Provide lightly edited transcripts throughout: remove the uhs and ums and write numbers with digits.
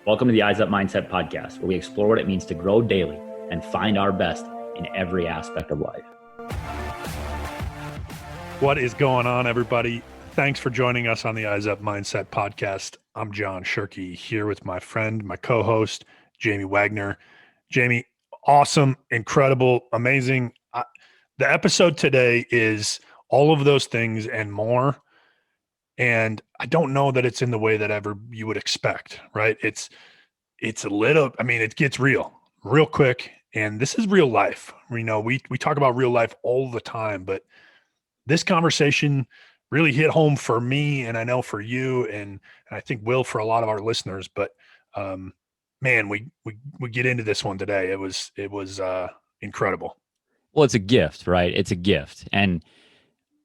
Welcome to the Eyes Up Mindset podcast, where we explore what it means to grow daily and find our best in every aspect of life. What is going on, everybody? Thanks for joining us on the Eyes Up Mindset podcast. I'm John Shirkey here with my friend, my co-host, Jamie Wagner. Jamie, awesome, incredible, amazing. The episode today is all of those things and more. And I don't know that it's in the way that ever you would expect, right? It's a little, it gets real quick. And this is real life. We talk about real life all the time, but this conversation really hit home for me, and I know for you, and I think will for a lot of our listeners. But man, we get into this one today. It was incredible. Well, it's a gift, right? It's a gift. And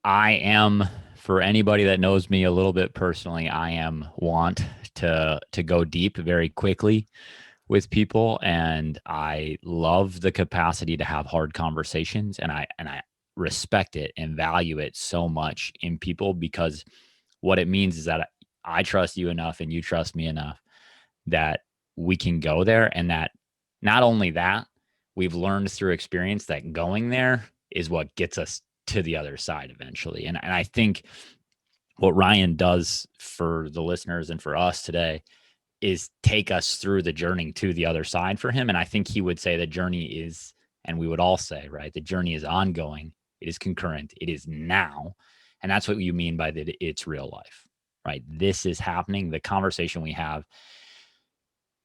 I am, for anybody that knows me a little bit personally, I want to go deep very quickly with people. And I love the capacity to have hard conversations. And I respect it and value it so much in people, because what it means is that I trust you enough and you trust me enough that we can go there. And that not only that, we've learned through experience that going there is what gets us to the other side eventually. And I think what Ryan does for the listeners and for us today is take us through the journey to the other side for him. And I think he would say the journey is, and we would all say, right, the journey is ongoing. It is concurrent. It is now. And that's what you mean by that it's real life, right? This is happening. The conversation we have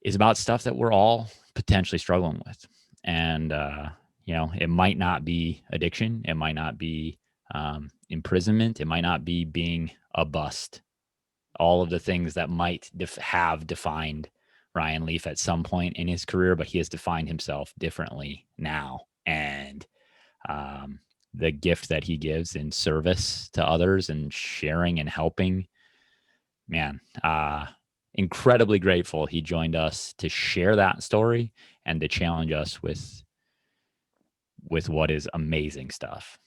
is about stuff that we're all potentially struggling with. And, it might not be addiction. It might not be imprisonment. It might not be being a bust. All of the things that might have defined Ryan Leaf at some point in his career, but he has defined himself differently now. And the gift that he gives in service to others and sharing and helping, man, incredibly grateful he joined us to share that story and to challenge us with what is amazing stuff.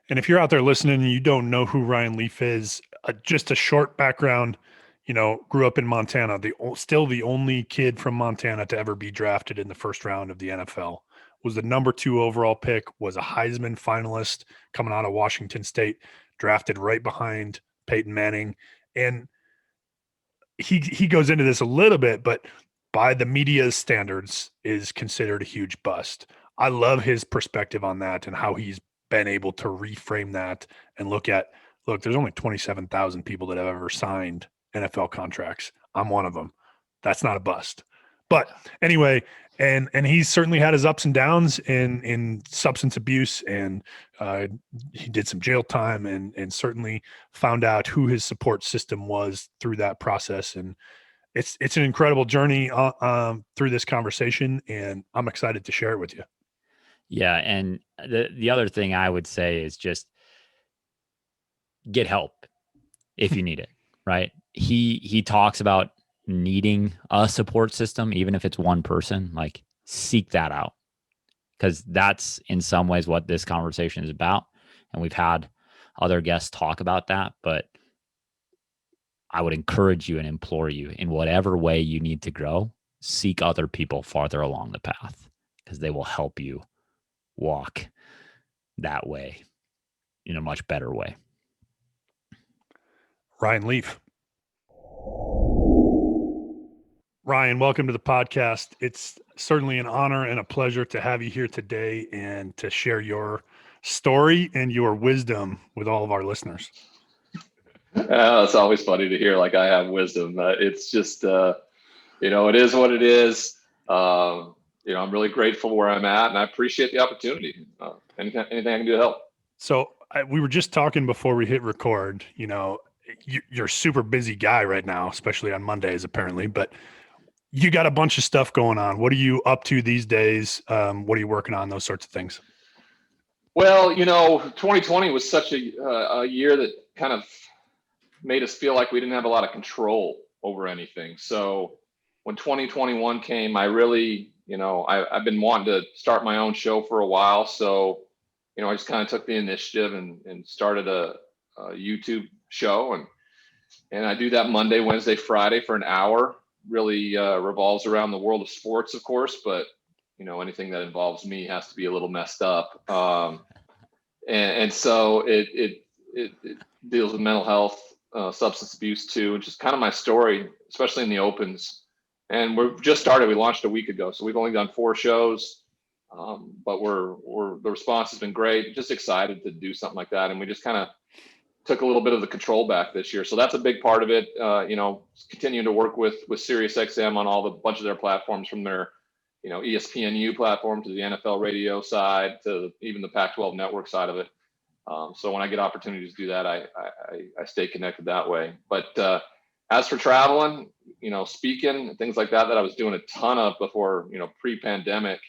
And if you're out there listening and you don't know who Ryan Leaf is, just a short background, grew up in Montana, still the only kid from Montana to ever be drafted in the first round of the NFL, was the number 2 overall pick, was a Heisman finalist coming out of Washington State, drafted right behind Peyton Manning. And he goes into this a little bit, but by the media's standards is considered a huge bust. I love his perspective on that and how he's been able to reframe that and look, there's only 27,000 people that have ever signed NFL contracts. I'm one of them. That's not a bust. But anyway, and he's certainly had his ups and downs in substance abuse, and he did some jail time and certainly found out who his support system was through that process. And it's an incredible journey through this conversation, and I'm excited to share it with you. Yeah. And the other thing I would say is just get help if you need it, right? He talks about needing a support system, even if it's one person, like seek that out, because that's in some ways what this conversation is about. And we've had other guests talk about that, but I would encourage you and implore you, in whatever way you need to grow, seek other people farther along the path, because they will help you walk that way in a much better way. Ryan Leaf. Ryan, welcome to the podcast. It's certainly an honor and a pleasure to have you here today and to share your story and your wisdom with all of our listeners. It's always funny to hear like I have wisdom. It's just, it is what it is. I'm really grateful where I'm at, and I appreciate the opportunity. Anything I can do to help. So we were just talking before we hit record. You're a super busy guy right now, especially on Mondays, apparently, but you got a bunch of stuff going on. What are you up to these days? What are you working on? Those sorts of things. Well, 2020 was such a year that kind of made us feel like we didn't have a lot of control over anything. So when 2021 came, I really, I've been wanting to start my own show for a while. So, I just kind of took the initiative and started a YouTube show. And I do that Monday, Wednesday, Friday for an hour. really revolves around the world of sports, of course, but anything that involves me has to be a little messed up. And so it deals with mental health, substance abuse too, which is kind of my story, especially in the opens. And we've just started. We launched a week ago, so we've only done 4 shows, but the response has been great. Just excited to do something like that, and we just kind of took a little bit of the control back this year. So that's a big part of it. Continuing to work with Sirius XM on all the bunch of their platforms, from their ESPNU platform to the NFL radio side to even the Pac-12 network side of it. So when I get opportunities to do that, I stay connected that way. But as for traveling, speaking, things like that I was doing a ton of before, pre-pandemic,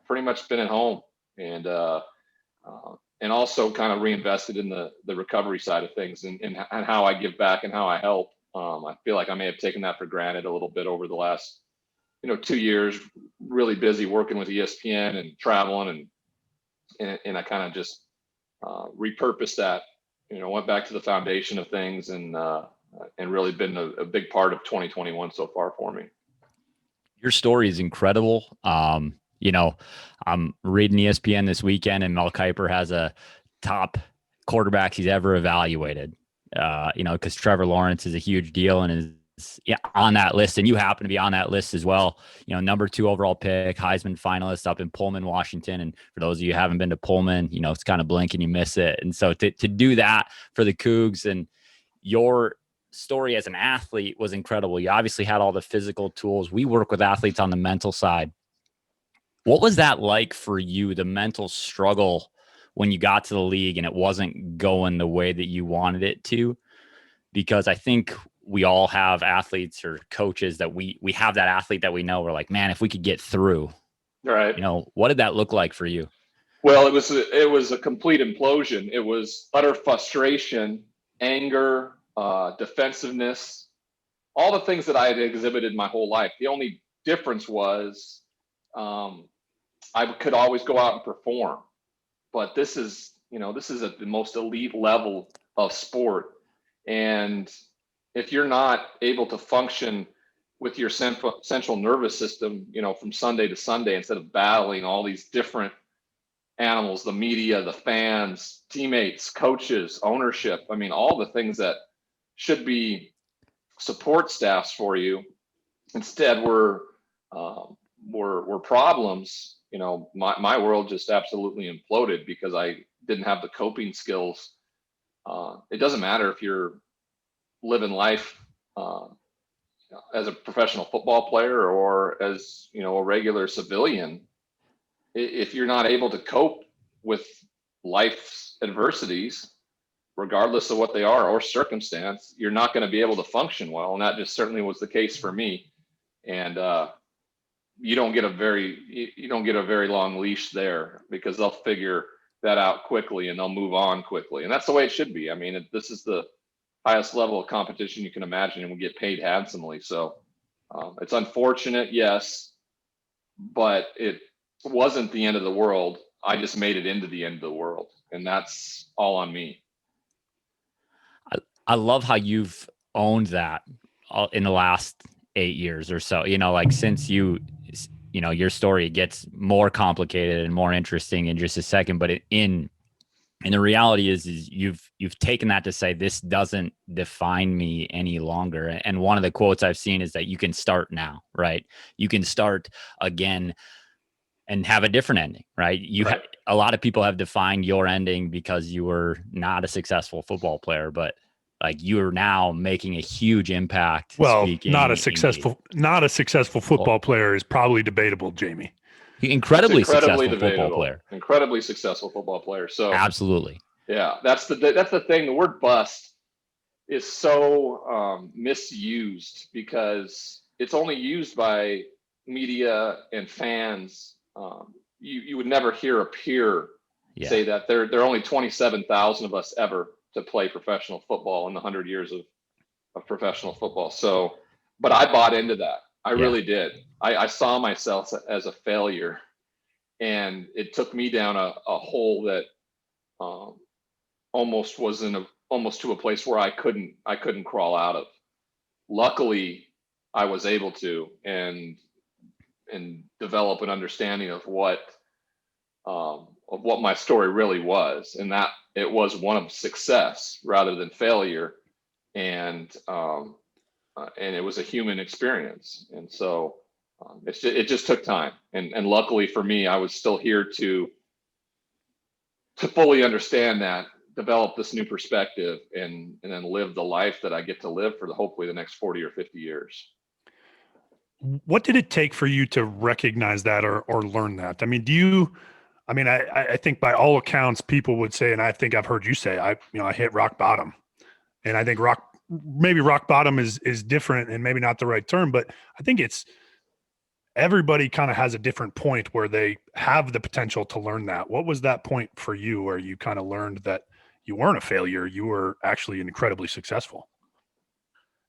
pretty much been at home, and also kind of reinvested in the recovery side of things and how I give back and how I help. I feel like I may have taken that for granted a little bit over the last 2 years, really busy working with ESPN and traveling, and I kind of just repurposed that, went back to the foundation of things, and really been a big part of 2021 so far for me. Your story is incredible. I'm reading ESPN this weekend, and Mel Kiper has a top quarterbacks he's ever evaluated. Because Trevor Lawrence is a huge deal and is on that list, and you happen to be on that list as well. Number 2 overall pick, Heisman finalist up in Pullman, Washington. And for those of you who haven't been to Pullman, it's kind of blink and you miss it. And so to do that for the Cougs, and your story as an athlete was incredible. You obviously had all the physical tools. We work with athletes on the mental side. What was that like for you, the mental struggle when you got to the league and it wasn't going the way that you wanted it to? Because I think we all have athletes or coaches that we have that athlete that we know. We're like, man, if we could get through, right? What did that look like for you? Well, it was a complete implosion. It was utter frustration, anger, defensiveness, all the things that I had exhibited my whole life. The only difference was I could always go out and perform, but this is at the most elite level of sport. And if you're not able to function with your central nervous system, from Sunday to Sunday, instead of battling all these different animals, the media, the fans, teammates, coaches, ownership, all the things that should be support staffs for you, instead were problems. My world just absolutely imploded because I didn't have the coping skills. It doesn't matter if you're living life as a professional football player or as a regular civilian. If you're not able to cope with life's adversities, regardless of what they are or circumstance, you're not going to be able to function well. And that just certainly was the case for me. And you don't get a very long leash there, because they'll figure that out quickly and they'll move on quickly. And that's the way it should be. This is the highest level of competition you can imagine, and we get paid handsomely. So it's unfortunate, yes, but it wasn't the end of the world. I just made it into the end of the world, and that's all on me. I love how you've owned that in the last 8 years or so. Since your story gets more complicated and more interesting in just a second, but in the reality is you've taken that to say, this doesn't define me any longer. And one of the quotes I've seen is that you can start now, right? You can start again and have a different ending, right? Right. A lot of people have defined your ending because you were not a successful football player, but you're now making a huge impact. Well, not a successful football player is probably debatable, Jamie. Incredibly successful football player. Incredibly successful football player. So absolutely. Yeah, that's the thing. The word bust is so misused because it's only used by media and fans. You would never hear a peer say that. There are only 27,000 of us ever to play professional football in the 100 years of professional football. So, but I bought into that. I really did. I saw myself as a failure, and it took me down a hole that almost was almost to a place where I couldn't crawl out of. Luckily, I was able to and develop an understanding of what my story really was, and that it was one of success rather than failure, and it was a human experience. And so it just took time, and luckily for me, I was still here to fully understand that, develop this new perspective, and then live the life that I get to live for hopefully the next 40 or 50 years. What did it take for you to recognize that or learn that? I mean, I think by all accounts, people would say, and I think I've heard you say, I hit rock bottom. And I think maybe rock bottom is different and maybe not the right term, but I think everybody kind of has a different point where they have the potential to learn that. What was that point for you where you kind of learned that you weren't a failure, you were actually incredibly successful?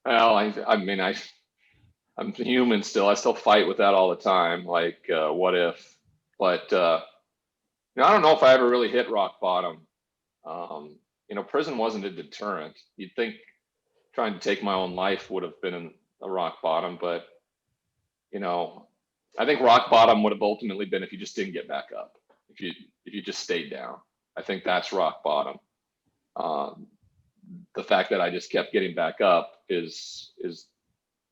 Well, I'm human still. I still fight with that all the time. Like, what if? But I don't know if I ever really hit rock bottom. Prison wasn't a deterrent. You'd think trying to take my own life would have been a rock bottom, but I think rock bottom would have ultimately been if you just didn't get back up. If you just stayed down. I think that's rock bottom. The fact that I just kept getting back up is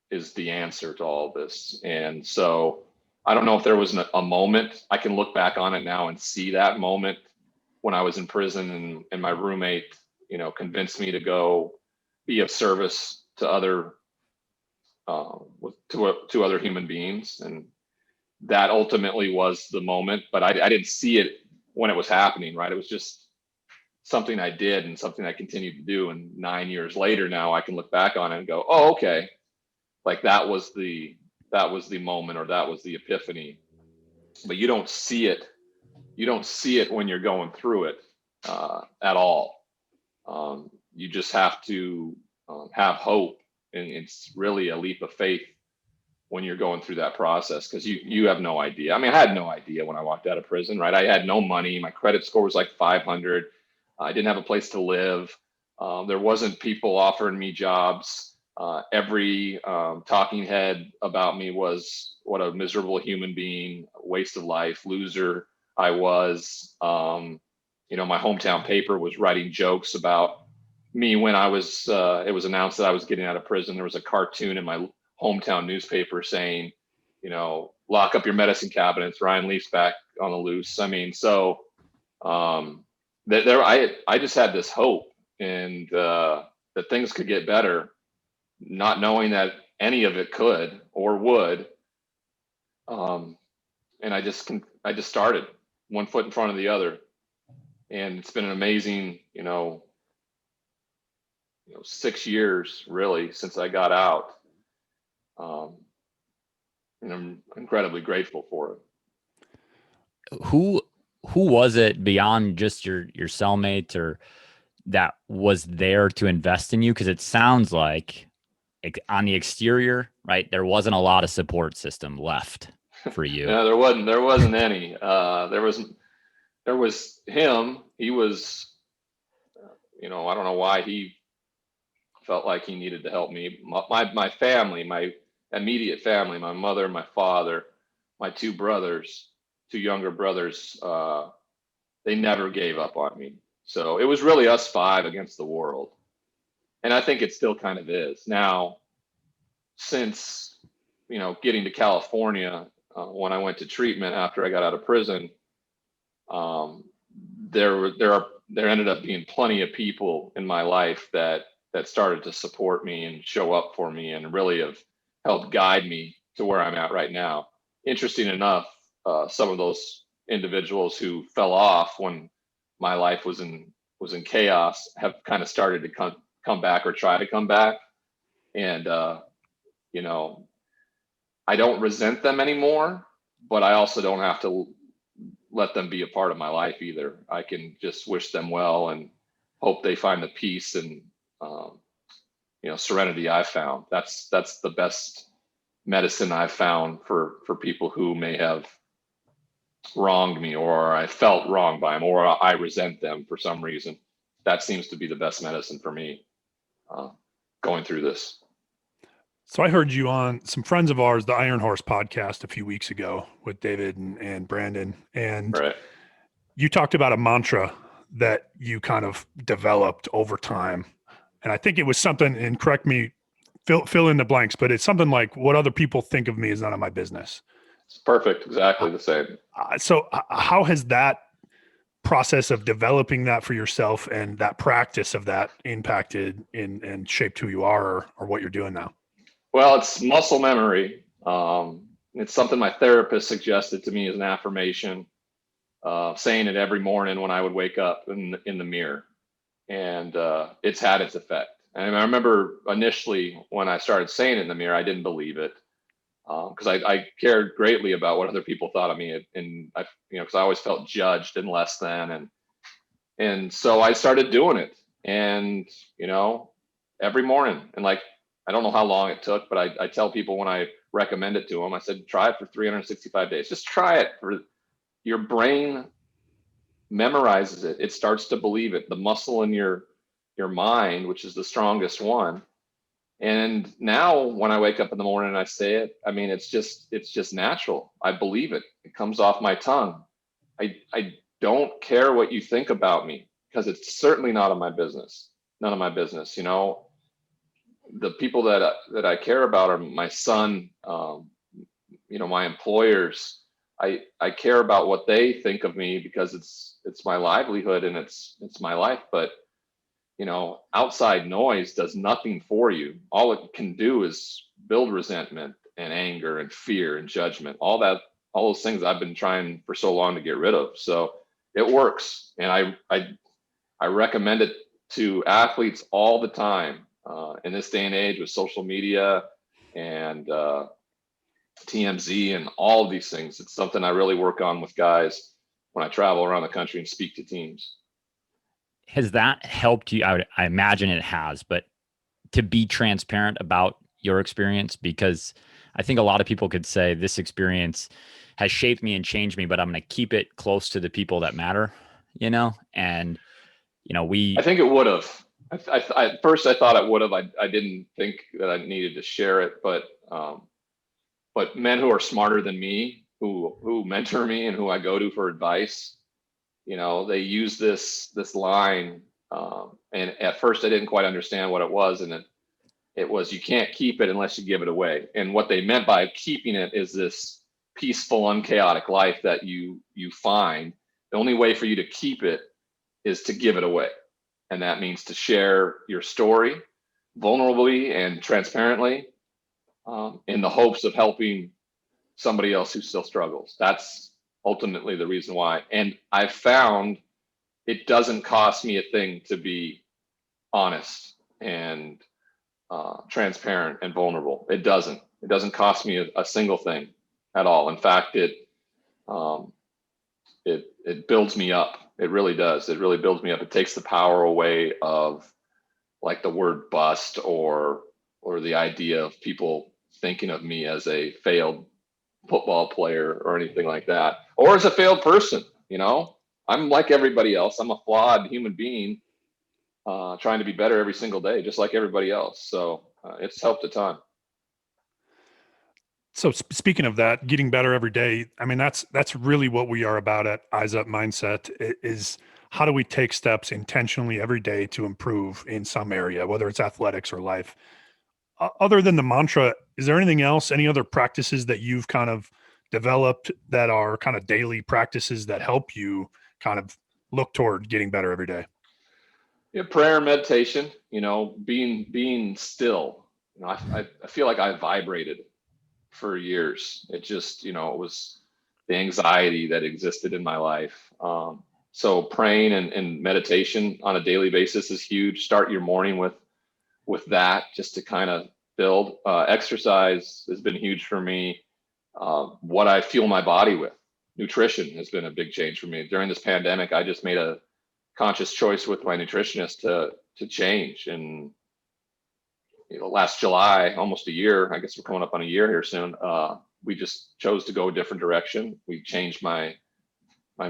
the answer to all this. And so I don't know if there was a moment. I can look back on it now and see that moment when I was in prison and my roommate, convinced me to go be of service to other to other human beings, and that ultimately was the moment. But I didn't see it when it was happening. Right, it was just something I did and something I continued to do. And 9 years later, now I can look back on it and go, "Oh, okay, like that was the moment, or that was the epiphany." But you don't see it. You don't see it when you're going through it at all. You just have to have hope, and it's really a leap of faith when you're going through that process, because you have no idea. I mean, I had no idea when I walked out of prison, right? I had no money. My credit score was like 500. I didn't have a place to live. There wasn't people offering me jobs. Every talking head about me was what a miserable human being, waste of life, loser I was. My hometown paper was writing jokes about me when I was, it was announced that I was getting out of prison. There was a cartoon in my hometown newspaper saying, lock up your medicine cabinets, Ryan Leaf's back on the loose. I mean, so I just had this hope, and that things could get better, not knowing that any of it could or would. And I just started one foot in front of the other, and it's been an amazing, 6 years really since I got out. And I'm incredibly grateful for it. Who was it beyond just your cellmates or that was there to invest in you? Because it sounds like on the exterior, right, there wasn't a lot of support system left for you. No, there wasn't any. There was him. He was, I don't know why he felt like he needed to help me. My family, my immediate family, my mother, my father, my two younger brothers, they never gave up on me. So it was really us five against the world. And I think it still kind of is. Now, since, getting to California, when I went to treatment after I got out of prison, there ended up being plenty of people in my life that started to support me and show up for me and really have helped guide me to where I'm at right now. Interesting enough, some of those individuals who fell off when my life was in chaos have kind of started to come back or try to come back. And, I don't resent them anymore, but I also don't have to let them be a part of my life either. I can just wish them well and hope they find the peace and, serenity I've found. That's the best medicine I've found for people who may have wronged me, or I felt wronged by them, or I resent them for some reason. That seems to be the best medicine for me going through this. So I heard you on some friends of ours, the Iron Horse podcast a few weeks ago with David and Brandon. And Right. you talked about a mantra that you kind of developed over time. And I think it was something, and correct me, fill in the blanks, but it's something like, what other people think of me is none of my business. It's perfect. Exactly the same. So how has that process of developing that for yourself and that practice of that impacted and shaped who you are or what you're doing now? Well, it's muscle memory. It's something my therapist suggested to me as an affirmation, saying it every morning when I would wake up in the mirror, and it's had its effect. And I remember initially when I started saying it in the mirror, I didn't believe it because I cared greatly about what other people thought of me, and because I always felt judged and less than, and so I started doing it, and every morning, and like, I don't know how long it took, but I tell people when I recommend it to them, I said, try it for 365 days. Just try it. For your brain memorizes it. It starts to believe it. The muscle in your mind, which is the strongest one. And now when I wake up in the morning and I say it, I mean, it's just natural. I believe it. It comes off my tongue. I don't care what you think about me because it's certainly not of my business. None of my business. The people that I care about are my son, my employers. I care about what they think of me because it's my livelihood and it's my life. But outside noise does nothing for you. All it can do is build resentment and anger and fear and judgment. All those things I've been trying for so long to get rid of. So it works, and I recommend it to athletes all the time. In this day and age with social media and TMZ and all of these things, it's something I really work on with guys when I travel around the country and speak to teams. Has that helped you? I imagine it has, but to be transparent about your experience, because I think a lot of people could say this experience has shaped me and changed me, but I'm going to keep it close to the people that matter, and I think it would have. At first I thought it would have. I didn't think that I needed to share it, but men who are smarter than me, who mentor me and who I go to for advice, they use this line. And at first I didn't quite understand what it was. And it was, you can't keep it unless you give it away. And what they meant by keeping it is this peaceful, unchaotic life that you find. The only way for you to keep it is to give it away. And that means to share your story vulnerably and transparently, in the hopes of helping somebody else who still struggles. That's ultimately the reason why. And I've found it doesn't cost me a thing to be honest and transparent and vulnerable. It doesn't cost me a single thing at all. In fact, it builds me up. It really does. It really builds me up. It takes the power away of like the word bust or the idea of people thinking of me as a failed football player or anything like that, or as a failed person. I'm like everybody else. I'm a flawed human being, trying to be better every single day, just like everybody else. So it's helped a ton. So speaking of that, getting better every day, I mean, that's really what we are about at Eyes Up Mindset is how do we take steps intentionally every day to improve in some area, whether it's athletics or life. Other than the mantra, is there anything else, any other practices that you've kind of developed that are kind of daily practices that help you kind of look toward getting better every day? Yeah, prayer and meditation, being still. I feel like I vibrated for years. It just, it was the anxiety that existed in my life. So praying and meditation on a daily basis is huge. Start your morning with that, just to kind of build. Exercise has been huge for me. What I fuel my body with. Nutrition has been a big change for me. During this pandemic, I just made a conscious choice with my nutritionist to change. And last July, almost a year, I guess we're coming up on a year here soon, we just chose to go a different direction. We changed my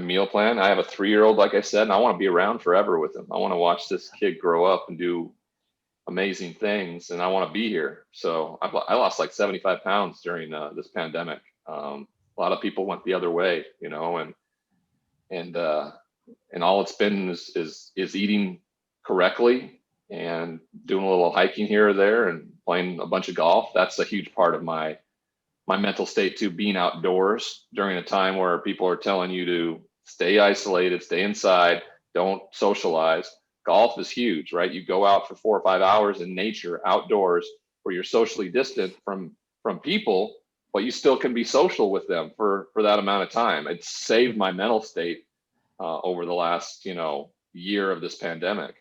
meal plan. I have a 3-year-old, like I said, and I want to be around forever with him. I want to watch this kid grow up and do amazing things, and I want to be here. So I lost like 75 pounds during this pandemic. A lot of people went the other way, and all it's been is eating correctly and doing a little hiking here or there and playing a bunch of golf. That's a huge part of my mental state too, being outdoors during a time where people are telling you to stay isolated, stay inside, don't socialize. Golf is huge, right? You go out for 4 or 5 hours in nature, outdoors, where you're socially distant from people, but you still can be social with them for that amount of time. It's saved my mental state over the last, year of this pandemic.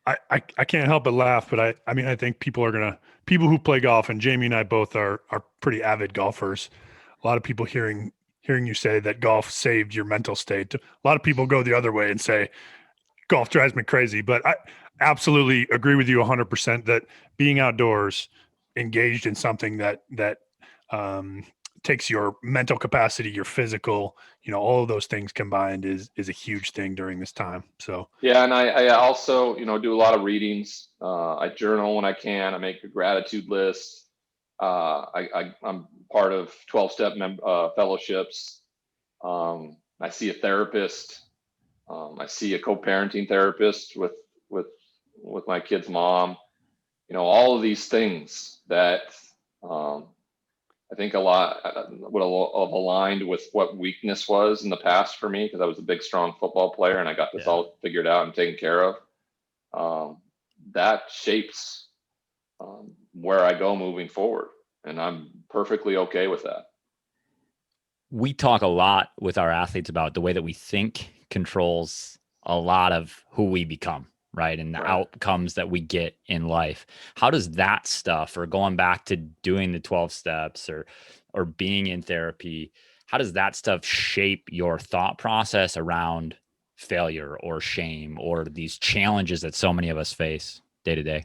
I can't help but laugh, but I mean, I think people who play golf, and Jamie and I both are pretty avid golfers. A lot of people hearing you say that golf saved your mental state. A lot of people go the other way and say golf drives me crazy, but I absolutely agree with you 100% that being outdoors, engaged in something that takes your mental capacity, your physical, all of those things combined is a huge thing during this time. So yeah, and I also do a lot of readings. I journal when I can. I make a gratitude list. I'm part of 12-step fellowships. I see a therapist. I see a co-parenting therapist with my kid's mom. All of these things that I think a lot would have aligned with what weakness was in the past for me, because I was a big, strong football player and I got this all figured out and taken care of. That shapes where I go moving forward, and I'm perfectly okay with that. We talk a lot with our athletes about the way that we think controls a lot of who we become, right? And the outcomes that we get in life. How does that stuff, or going back to doing the 12 steps or being in therapy, how does that stuff shape your thought process around failure or shame or these challenges that so many of us face day to day?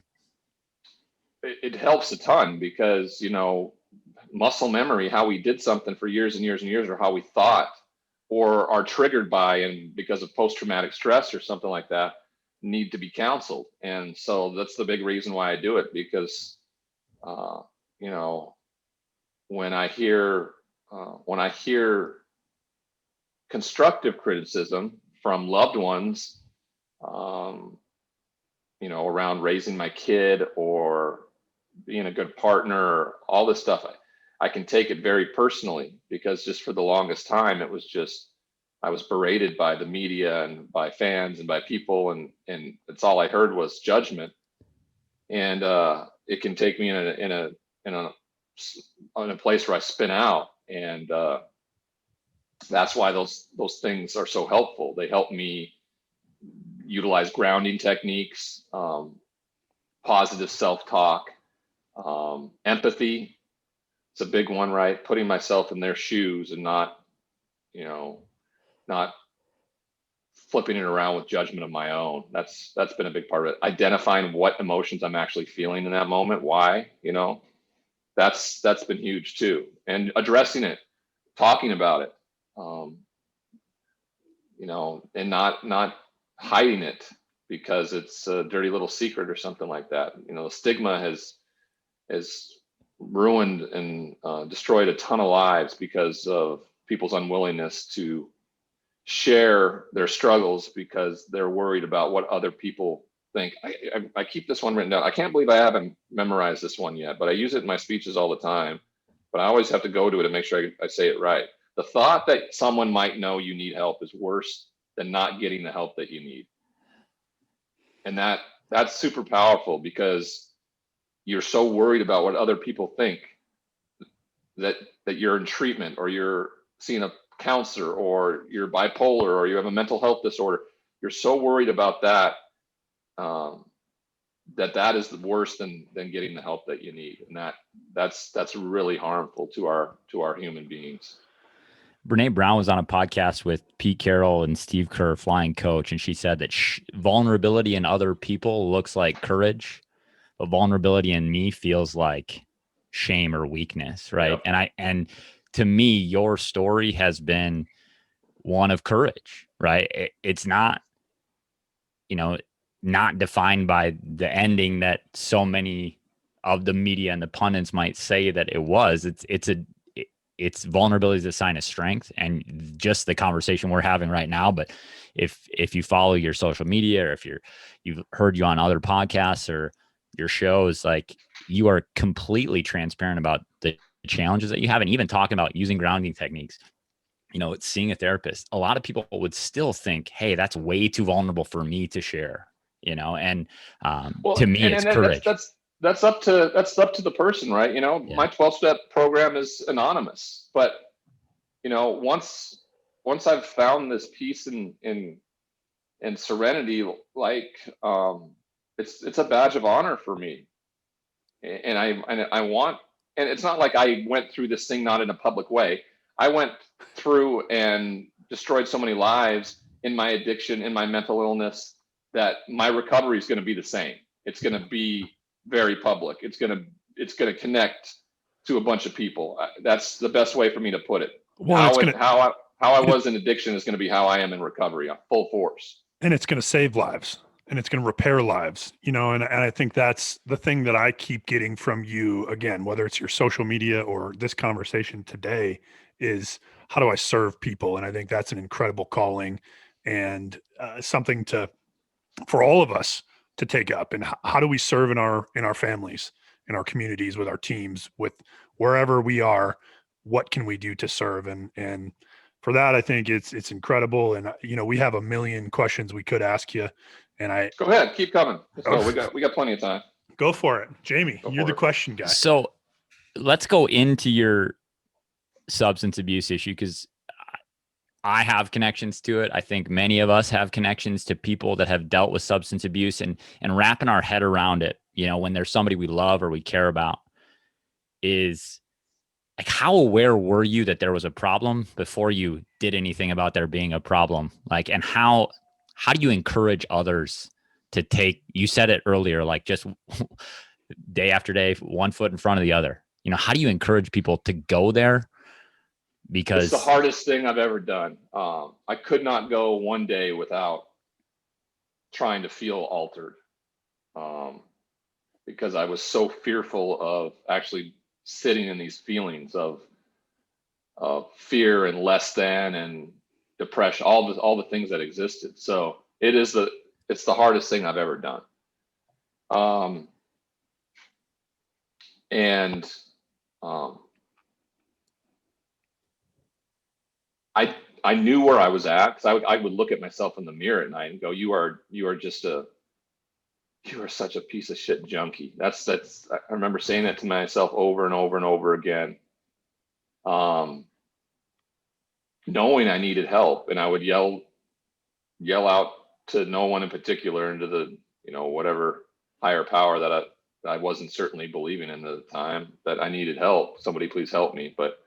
It helps a ton because, muscle memory, how we did something for years and years and years, or how we thought, or are triggered by, and because of post-traumatic stress or something like that, need to be counseled. And so that's the big reason why I do it, because when I hear constructive criticism from loved ones, around raising my kid or being a good partner, all this stuff, I can take it very personally, because just for the longest time, it was just, I was berated by the media and by fans and by people, and it's all I heard was judgment. And it can take me in a place where I spin out, and that's why those things are so helpful. They help me utilize grounding techniques, positive self-talk, empathy. It's a big one, right? Putting myself in their shoes and not flipping it around with judgment of my own. That's been a big part of it. Identifying what emotions I'm actually feeling in that moment. Why, that's been huge too. And addressing it, talking about it, and not hiding it because it's a dirty little secret or something like that. The stigma has ruined and destroyed a ton of lives because of people's unwillingness to share their struggles because they're worried about what other people think. I keep this one written down. I can't believe I haven't memorized this one yet, but I use it in my speeches all the time. But I always have to go to it and make sure I say it right. The thought that someone might know you need help is worse than not getting the help that you need. And that's super powerful, because you're so worried about what other people think that you're in treatment, or you're seeing a counselor, or you're bipolar, or you have a mental health disorder. You're so worried about that, that is worse than getting the help that you need. And that's really harmful to our human beings. Brene Brown was on a podcast with Pete Carroll and Steve Kerr, flying coach, and she said that vulnerability in other people looks like courage, but vulnerability in me feels like shame or weakness, right? Yep. And to me, your story has been one of courage, right? It's not, not defined by the ending that so many of the media and the pundits might say that it was. It's vulnerability is a sign of strength, and just the conversation we're having right now. But if you follow your social media, or if you've heard you on other podcasts or your shows, like, you are completely transparent about the challenges that you have, and even talking about using grounding techniques. It's seeing a therapist. A lot of people would still think, hey, that's way too vulnerable for me to share. And Well, to me, it's and courage. that's up to the person, right? Yeah. My 12-step program is anonymous, but once I've found this peace and serenity, like, it's a badge of honor for me, and I want, and it's not like I went through this thing not in a public way. I went through and destroyed so many lives in my addiction, in my mental illness, that my recovery is going to be the same. It's going to be very public. It's going to connect to a bunch of people. That's the best way for me to put it. Well, how I was in addiction is going to be how I am in recovery, full force. And it's going to save lives, and it's going to repair lives, and I think that's the thing that I keep getting from you, again, whether it's your social media or this conversation today, is how do I serve people? And I think that's an incredible calling, and something for all of us to take up. And how do we serve in our families, in our communities, with our teams, with wherever we are? What can we do to serve? And for that, I think it's incredible. And we have a million questions we could ask you. And go ahead, keep coming. So we got plenty of time. Go for it, Jamie. You're the question guy. So let's go into your substance abuse issue, because I have connections to it. I think many of us have connections to people that have dealt with substance abuse, and wrapping our head around it, when there's somebody we love or we care about, is like, how aware were you that there was a problem before you did anything about there being a problem? Like, and how do you encourage others to take, you said it earlier, like, just day after day, one foot in front of the other, how do you encourage people to go there? Because it's the hardest thing I've ever done. I could not go one day without trying to feel altered, because I was so fearful of actually sitting in these feelings of fear and less than and depression, all the things that existed. So it's the hardest thing I've ever done. I knew where I was at, because I would look at myself in the mirror at night and go, you are such a piece of shit junkie. That's I remember saying that to myself over and over and over again, knowing I needed help, and I would yell out to no one in particular, into the whatever higher power that I wasn't certainly believing in at the time, that I needed help. Somebody please help me. But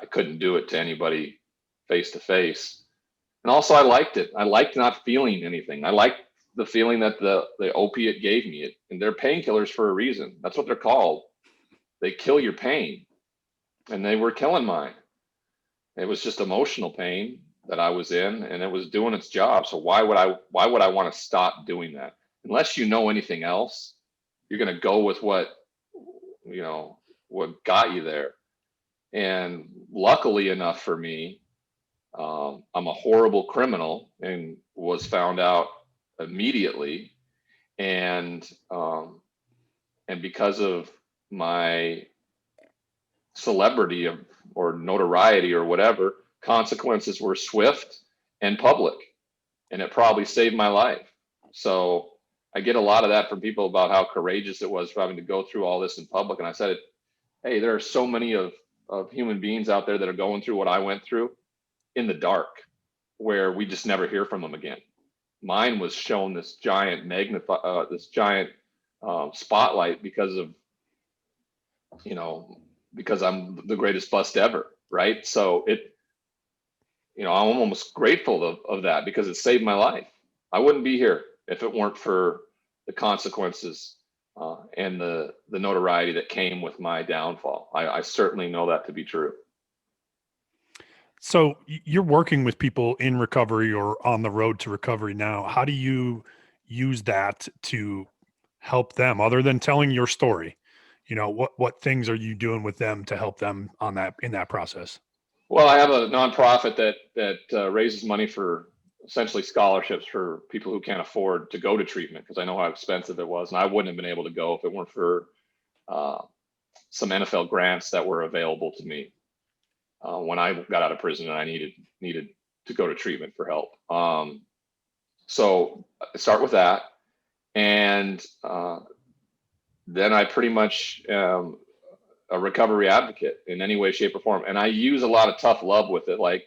I couldn't do it to anybody face to face. And also, I liked it. I liked not feeling anything. I liked the feeling that the opiate gave me. And they're painkillers for a reason. That's what they're called. They kill your pain, and they were killing mine. It was just emotional pain that I was in, and it was doing its job. So why would I want to stop doing that? Unless you know anything else, you're going to go with what got you there. And luckily enough for me, I'm a horrible criminal, and was found out immediately. And because of my celebrity or notoriety or whatever, consequences were swift and public, and it probably saved my life. So I get a lot of that from people about how courageous it was for having to go through all this in public. And I said, hey, there are so many of human beings out there that are going through what I went through in the dark, where we just never hear from them again. Mine was shown this giant spotlight because I'm the greatest bust ever, right? So I'm almost grateful of that, because it saved my life. I wouldn't be here if it weren't for the consequences and the notoriety that came with my downfall. I certainly know that to be true. So you're working with people in recovery or on the road to recovery now. How do you use that to help them other than telling your story? You know, what things are you doing with them to help them on that, in that process? Well, I have a nonprofit that raises money for essentially scholarships for people who can't afford to go to treatment, because I know how expensive it was, and I wouldn't have been able to go if it weren't for some NFL grants that were available to me when I got out of prison and I needed to go to treatment for help. So I start with that, and then I pretty much am a recovery advocate in any way, shape, or form. And I use a lot of tough love with it. Like,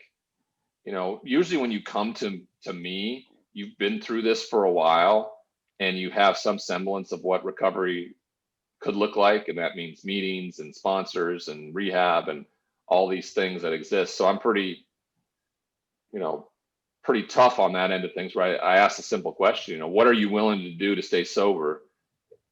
you know, usually when you come to me, you've been through this for a while and you have some semblance of what recovery could look like. And that means meetings and sponsors and rehab and all these things that exist. So I'm pretty tough on that end of things, right? I ask a simple question, you know, what are you willing to do to stay sober?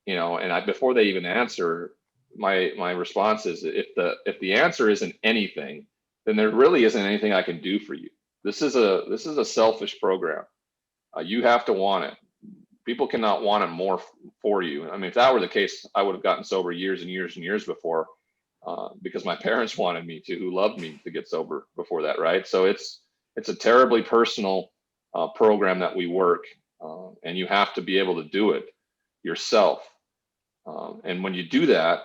You know, and before they even answer, my response is, if the answer isn't anything, then there really isn't anything I can do for you. This is a selfish program. You have to want it. People cannot want it more for you. I mean, if that were the case, I would have gotten sober years and years and years before, because my parents wanted me to, who loved me to get sober before that, right? So it's a terribly personal program that we work, and you have to be able to do it yourself. And when you do that,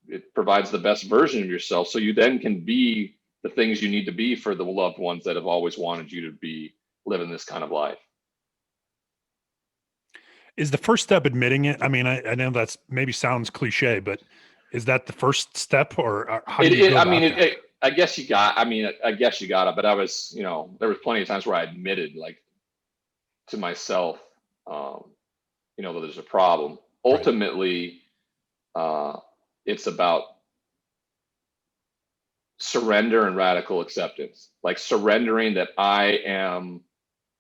it provides the best version of yourself, so you then can be the things you need to be for the loved ones that have always wanted you to be living this kind of life. Is the first step admitting it? I mean, I know that's maybe sounds cliche, but is that the first step, or how do you go about that? I guess you got it, but I was, you know, there was plenty of times where I admitted, like, to myself, you know, that there's a problem. Ultimately, it's about surrender and radical acceptance, like surrendering that I am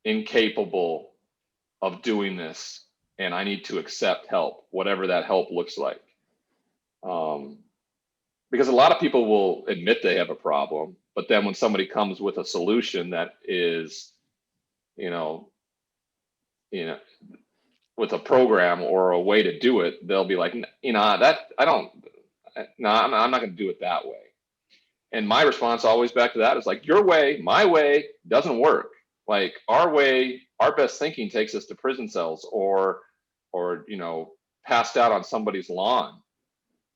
incapable of doing this and I need to accept help, whatever that help looks like. Because a lot of people will admit they have a problem, but then when somebody comes with a solution that is, you know, with a program or a way to do it, they'll be like, you know, I'm not going to do it that way. And my response always back to that is like, your way, my way doesn't work. Like, our way, our best thinking takes us to prison cells or, you know, passed out on somebody's lawn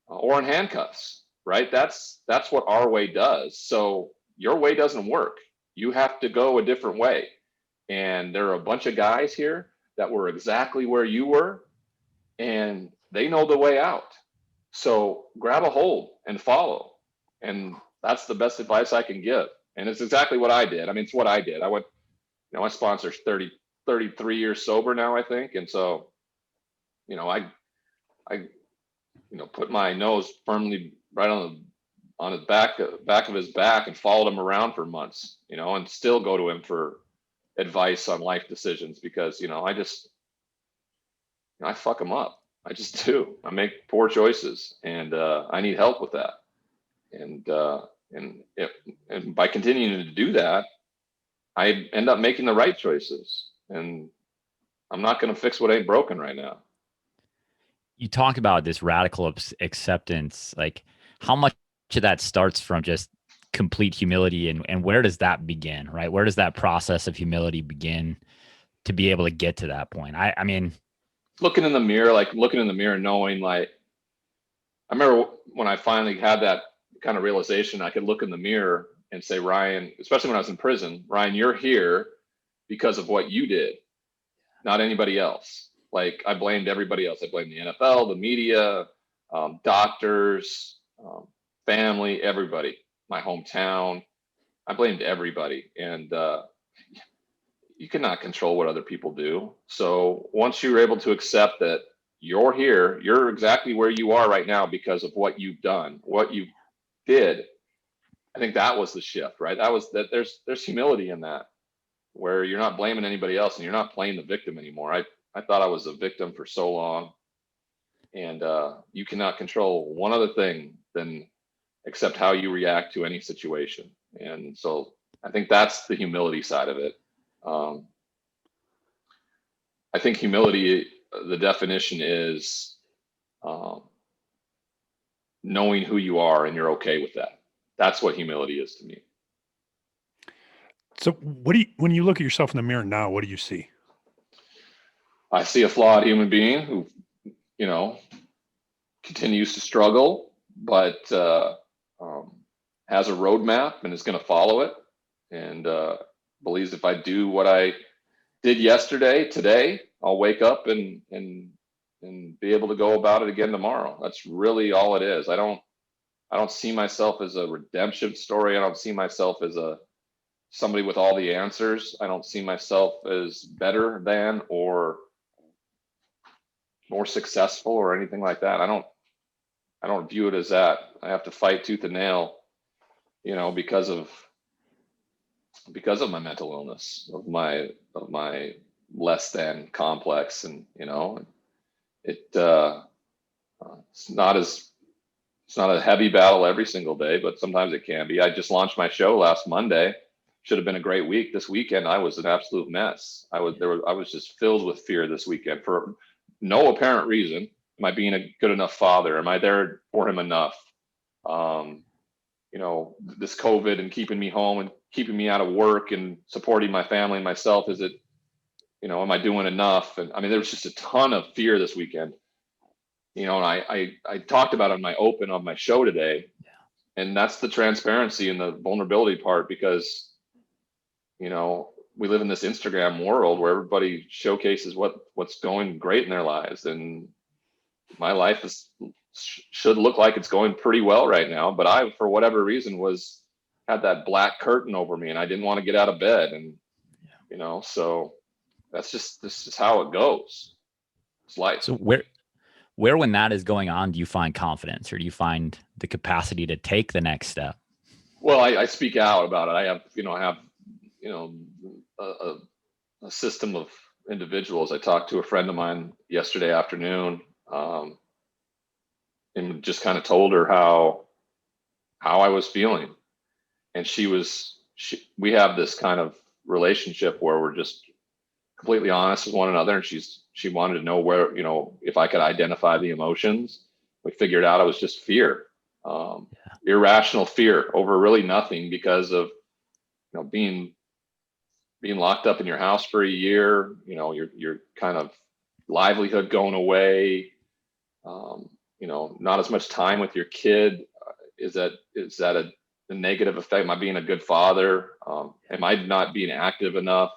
or in handcuffs, right? That's what our way does. So your way doesn't work. You have to go a different way. And there are a bunch of guys here that were exactly where you were, and they know the way out. So grab a hold and follow. And that's the best advice I can give. And it's exactly what I did. I mean, it's what I did. I went, you know, my sponsor's 33 years sober now, I think. And so, you know, I you know, put my nose firmly right on his back of his back and followed him around for months, you know, and still go to him for advice on life decisions, because, you know, I fuck him up. I just do. I make poor choices, and I need help with that. And by continuing to do that, I end up making the right choices. And I'm not going to fix what ain't broken right now. You talk about this radical acceptance. Like, how much of that starts from just complete humility, and where does that begin, right? Where does that process of humility begin to be able to get to that point? I mean, looking in the mirror, knowing, like, I remember when I finally had that kind of realization, I could look in the mirror and say, Ryan, especially when I was in prison, Ryan, you're here because of what you did, not anybody else. Like, I blamed everybody else. I blamed the NFL, the media, doctors, family, everybody, my hometown. I blamed everybody. And you cannot control what other people do. So once you're able to accept that you're here, you're exactly where you are right now because of what you've done, what you did, I think that was the shift, right? There's humility in that, where you're not blaming anybody else and you're not playing the victim anymore. I thought I was a victim for so long, and you cannot control one other thing than except how you react to any situation. And so I think that's the humility side of it. I think humility, the definition is knowing who you are and you're okay with that. That's what humility is to me. So when you look at yourself in the mirror now, what do you see? I see a flawed human being who, you know, continues to struggle, but has a roadmap and is going to follow it, and believes if I do what I did yesterday, today, I'll wake up and be able to go about it again tomorrow. That's really all it is. I don't see myself as a redemption story. I don't see myself as somebody with all the answers. I don't see myself as better than or more successful or anything like that. I don't view it as that. I have to fight tooth and nail, you know, because of my mental illness, of my less than complex, and you know, it's not a heavy battle every single day, but sometimes it can be. I just launched my show last Monday. Should have been a great week. This weekend I was an absolute mess. I was just filled with fear this weekend for no apparent reason. Am I being a good enough father? Am I there for him enough? You know, this COVID and keeping me home and keeping me out of work and supporting my family and myself, is it, you know, am I doing enough? And I mean, there was just a ton of fear this weekend, you know, and I talked about it on my open of my show today. And that's the transparency and the vulnerability part, because, you know, we live in this Instagram world where everybody showcases what's going great in their lives. And my life should look like it's going pretty well right now, but I, for whatever reason, had that black curtain over me and I didn't want to get out of bed. And, you know, so this is how it goes. It's life. So where when that is going on, do you find confidence, or do you find the capacity to take the next step? Well, I speak out about it. I have a system of individuals. I talked to a friend of mine yesterday afternoon, and just kind of told her how I was feeling. And we have this kind of relationship where we're just completely honest with one another. And she wanted to know where, you know, if I could identify the emotions. We figured out it was just fear, irrational fear over really nothing, because of, you know, being locked up in your house for a year, you know, your kind of livelihood going away, you know, not as much time with your kid. Is that a negative effect? Am I being a good father? Am I not being active enough?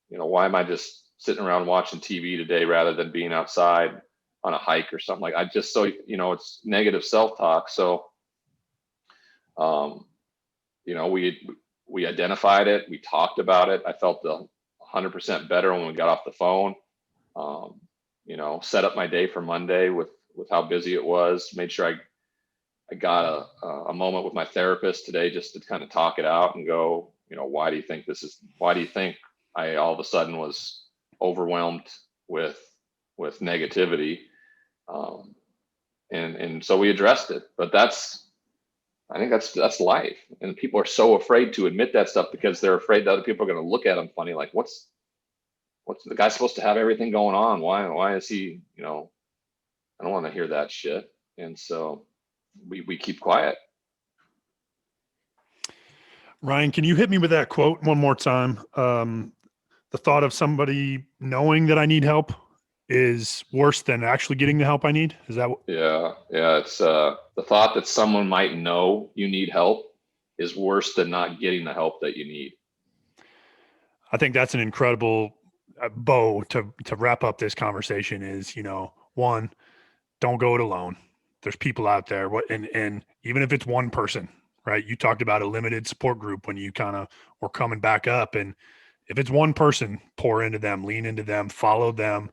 You know, why am I just sitting around watching TV today rather than being outside on a hike or something? So, you know, it's negative self-talk. So, you know, we identified it, we talked about it. I felt 100% better when we got off the phone. You know, set up my day for Monday with how busy it was. Made sure I got a moment with my therapist today just to kind of talk it out and go, you know, why do you think I all of a sudden was overwhelmed with negativity? And so we addressed it. But I think that's life. And people are so afraid to admit that stuff because they're afraid that other people are going to look at them funny. Like, what's the guy supposed to have everything going on? Why is he, you know, I don't want to hear that shit. And so we keep quiet. Ryan, can you hit me with that quote one more time? The thought of somebody knowing that I need help is worse than actually getting the help I need. Is that what? Yeah. It's the thought that someone might know you need help is worse than not getting the help that you need. I think that's an incredible bow to wrap up this conversation. Is, you know, one, don't go it alone. There's people out there. And even if it's one person, right? You talked about a limited support group when you kind of were coming back up. And if it's one person, pour into them, lean into them, follow them,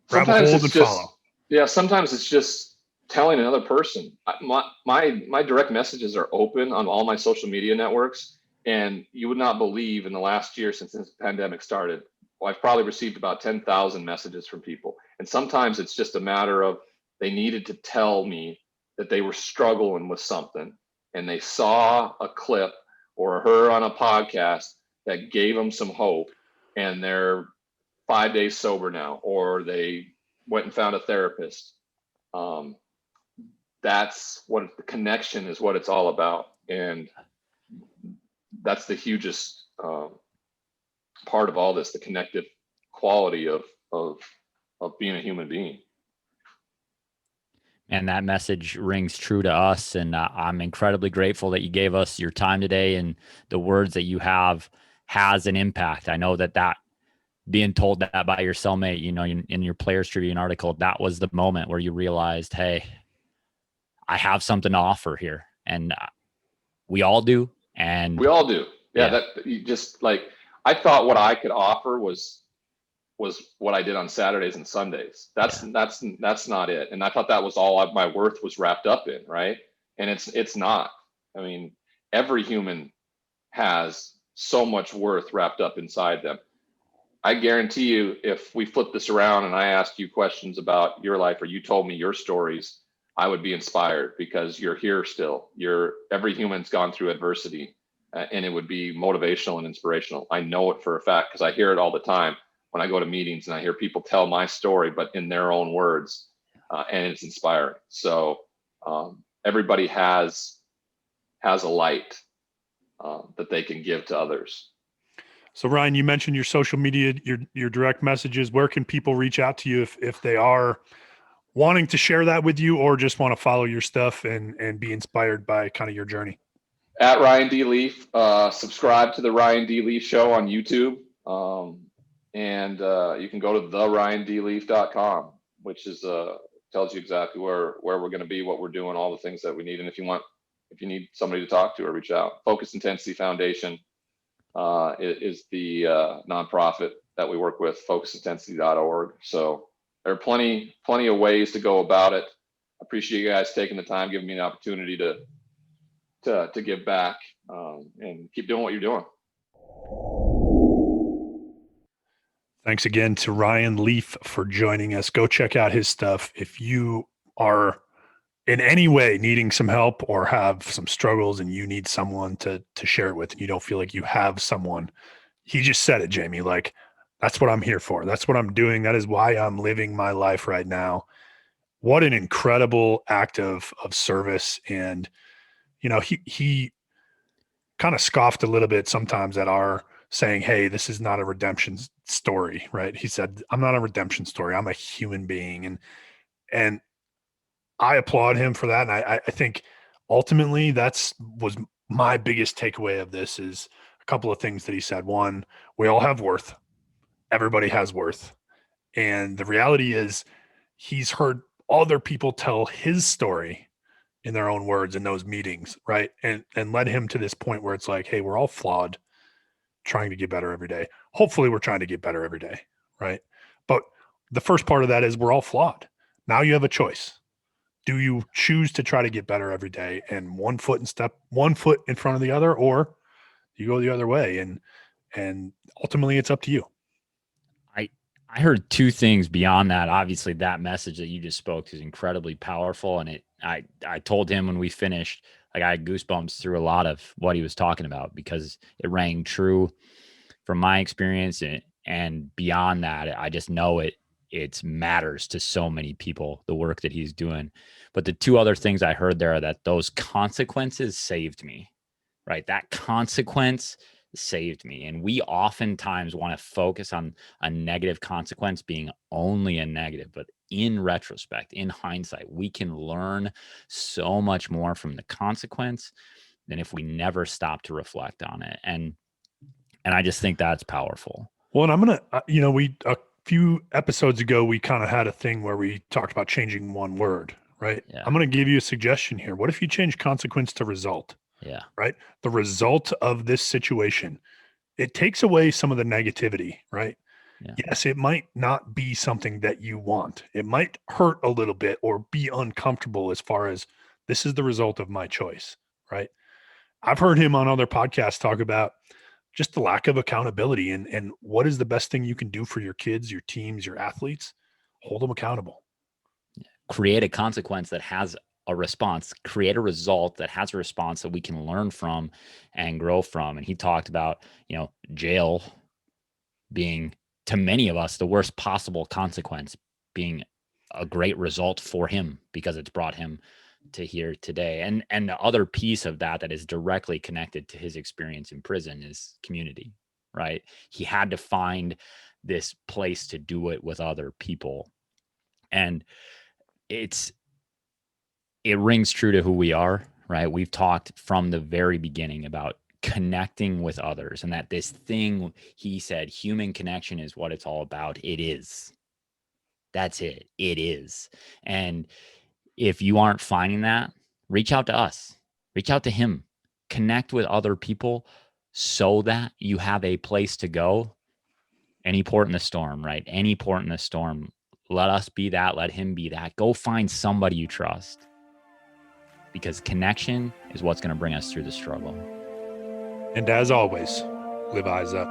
grab a hold and follow. Yeah. Sometimes it's just telling another person. My direct messages are open on all my social media networks. And you would not believe, in the last year since this pandemic started, I've probably received about 10,000 messages from people. And sometimes it's just a matter of, they needed to tell me that they were struggling with something, and they saw a clip or heard on a podcast that gave them some hope, and they're 5 days sober now, or they went and found a therapist. That's what the connection is, what it's all about. And that's the hugest part of all this, the connective quality of being a human being. And that message rings true to us. And I'm incredibly grateful that you gave us your time today, and the words that you have has an impact. I know that being told that by your cellmate, in your Players Tribune article, that was the moment where you realized, hey, I have something to offer here. And we all do. And we all do. Yeah. Yeah. You just like, I thought what I could offer was what I did on Saturdays and Sundays. That's not it. And I thought that was all my worth was wrapped up in. Right. And it's not. I mean, every human has so much worth wrapped up inside them. I guarantee you, if we flip this around and I asked you questions about your life, or you told me your stories, I would be inspired, because you're here still. Every human's gone through adversity, and it would be motivational and inspirational. I know it for a fact, because I hear it all the time when I go to meetings and I hear people tell my story, but in their own words, and it's inspiring. So everybody has a light that they can give to others. So Ryan, you mentioned your social media, your direct messages. Where can people reach out to you if they are wanting to share that with you, or just want to follow your stuff and be inspired by kind of your journey? At Ryan D. Leaf, subscribe to the Ryan D. Leaf Show on YouTube. And you can go to theryandleaf.com, which is tells you exactly where we're going to be, what we're doing, all the things that we need. And if you need somebody to talk to or reach out, Focus Intensity Foundation is the nonprofit that we work with, focusintensity.org. So there are plenty of ways to go about it. I appreciate you guys taking the time, giving me an opportunity to give back, and keep doing what you're doing. Thanks again to Ryan Leaf for joining us. Go check out his stuff. If you are in any way needing some help or have some struggles and you need someone to share it with, and you don't feel like you have someone, he just said it, Jamie, like, that's what I'm here for. That's what I'm doing. That is why I'm living my life right now. What an incredible act of service. And, he kind of scoffed a little bit sometimes at our saying, hey, this is not a redemption story, right? He said, I'm not a redemption story. I'm a human being. And I applaud him for that. And I think ultimately was my biggest takeaway of this, is a couple of things that he said. One, we all have worth. Everybody has worth. And the reality is he's heard other people tell his story in their own words in those meetings, right? And led him to this point where it's like, hey, we're all flawed, trying to get better every day. Hopefully we're trying to get better every day, right? But the first part of that is we're all flawed. Now you have a choice. Do you choose to try to get better every day and one foot in front of the other, or you go the other way? And ultimately it's up to you. I heard two things beyond that. Obviously that message that you just spoke is incredibly powerful. And I told him when we finished, like, I had goosebumps through a lot of what he was talking about, because it rang true from my experience. And beyond that, I just know it matters to so many people, the work that he's doing. But the two other things I heard there are that those consequences saved me, right? That consequence saved me. And we oftentimes want to focus on a negative consequence being only a negative, but in retrospect, in hindsight, we can learn so much more from the consequence than if we never stop to reflect on it. And I just think that's powerful. Well, and I'm going to, a few episodes ago, we kind of had a thing where we talked about changing one word, right? Yeah. I'm going to give you a suggestion here. What if you change consequence to result? Yeah. Right. The result of this situation, it takes away some of the negativity, right? Yeah. Yes, it might not be something that you want. It might hurt a little bit or be uncomfortable, as far as this is the result of my choice, right? I've heard him on other podcasts talk about just the lack of accountability, and what is the best thing you can do for your kids, your teams, your athletes? Hold them accountable. Create a consequence that has a response, create a result that has a response that we can learn from and grow from. And he talked about, jail being to many of us, the worst possible consequence being a great result for him because it's brought him to here today. And the other piece of that is directly connected to his experience in prison is community, right? He had to find this place to do it with other people. And it rings true to who we are, right? We've talked from the very beginning about connecting with others, and that this thing, he said, human connection is what it's all about. It is. That's it. It is. And if you aren't finding that, reach out to us, reach out to him, connect with other people so that you have a place to go. Any port in the storm, right? Any port in the storm. Let us be that. Let him be that. Go find somebody you trust, because connection is what's going to bring us through the struggle. And as always, live eyes up.